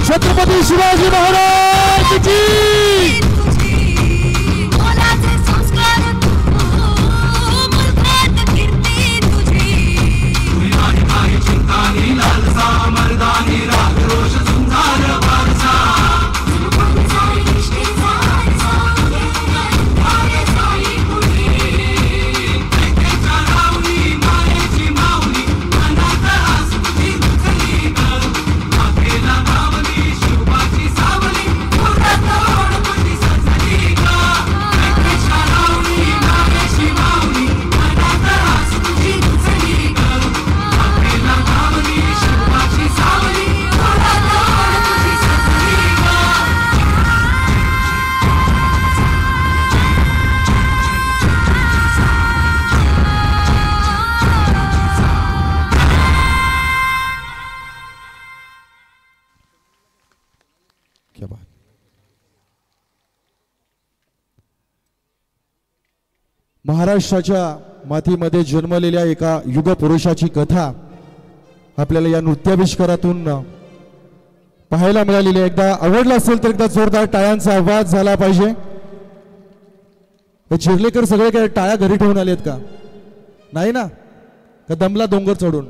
छत्रपती शिवाजी महाराज की महाराष्ट्राच्या मातीमध्ये जन्मलेल्या एका युग पुरुषाची कथा आपल्याला या नृत्याविष्कारातून पाहायला मिळालेली. एकदा आवडला असेल तर एकदा जोरदार टाळ्यांचा आवाज झाला पाहिजे. चिर्लेकर सगळे काय टाळ्या घरी ठेवून आलेत का? नाही ना? का दमला डोंगर चढून?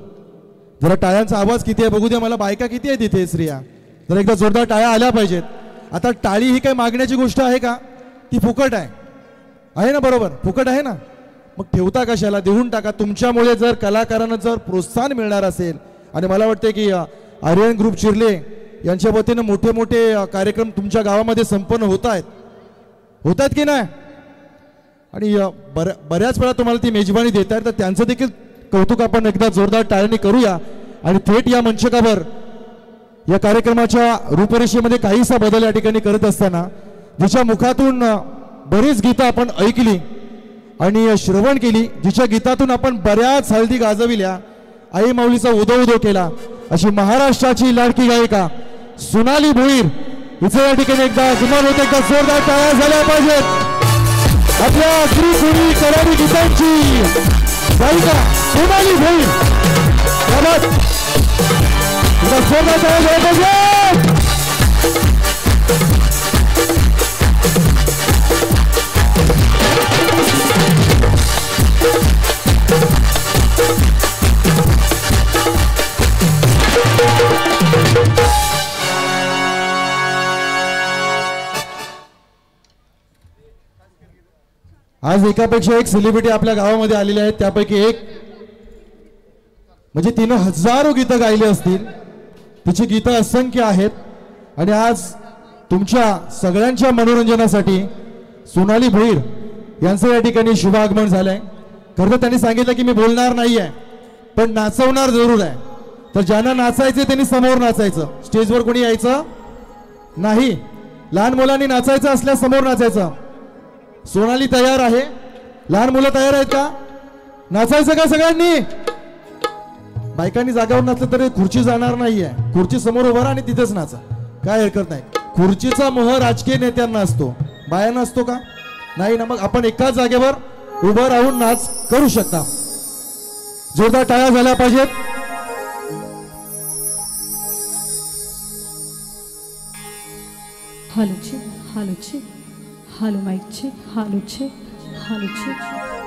जरा टाळ्यांचा आवाज किती आहे बघू द्या मला. बायका किती आहे तिथे स्त्रिया? जरा एकदा जोरदार टाळ्या आल्या पाहिजेत. आता टाळी ही काय मागण्याची गोष्ट आहे का? ती फुकट आहे ना? बरोबर फुकट आहे ना? मग ठेवता कशाला? देऊन टाका. तुमच्यामुळे जर कलाकारांना जर प्रोत्साहन मिळणार असेल आणि मला वाटते की आर्यन ग्रुप चिर्ले यांच्या वतीने मोठे मोठे कार्यक्रम तुमच्या गावामध्ये संपन्न होत आहेत की नाही? आणि बऱ्याच वेळा तुम्हाला ती मेजबानी देत आहेत तर त्यांचं देखील कौतुक आपण एकदा जोरदार टाळ्यांनी करूया. आणि थेट या मंचकावर या कार्यक्रमाच्या रूपरेषेमध्ये काहीसा बदल या ठिकाणी करत असताना जिच्या मुखातून बरीच गीतं आपण ऐकली आणि श्रवण केली, जिच्या गीतातून आपण बऱ्याच हळदी गाजविल्या, आई माऊलीचा उदो उदो केला, अशी महाराष्ट्राची लाडकी गायिका सोनाली भोईर हिचं या ठिकाणी एकदा गुमान होते. एकदा जोरदार टाळ्या झाल्या पाहिजेत. आपल्या श्रीपुरी करारी गीतांची गायिका सोनाली भोईर. एकदा जोरदार टाळ्या झाल्या पाहिजेत. आज एकापेक्षा एक सेलिब्रिटी आपल्या गावामध्ये आलेले आहेत. त्यापैकी एक म्हणजे तिने हजारो गीतं गायली असतील. तिची गीतं असंख्य आहेत आणि आज तुमच्या सगळ्यांच्या मनोरंजनासाठी सोनाली भोईर यांचं या ठिकाणी शुभ आगमन झालंय. खरं तर त्यांनी सांगितलं की मी बोलणार नाहीये पण नाचवणार जरूर आहे. तर ज्यांना नाचायचे त्यांनी समोर नाचायचं, स्टेजवर कोणी यायचं नाही. लहान मुलांनी नाचायचं असल्यास समोर नाचायचं. सोनाली तयार आहे. लहान मुलं तयार आहेत का? नाचायचं का सगळ्यांनी? बायकांनी जागावर नाचलं तरी खुर्ची जाणार नाहीये. खुर्ची समोर उभा राहा आणि तिथेच नाचा, काय हरकत नाही. खुर्चीचा मोह राजकीय नेत्यांना असतो, बायांना असतो का? नाही ना. मग आपण एकाच जागेवर उभं राहून नाच करू शकता. जोरदार टाळ्या झाल्या पाहिजेत. हालू चेक, हालू चेक, हालू माइक चेक, हालू चेक, हालू चेक.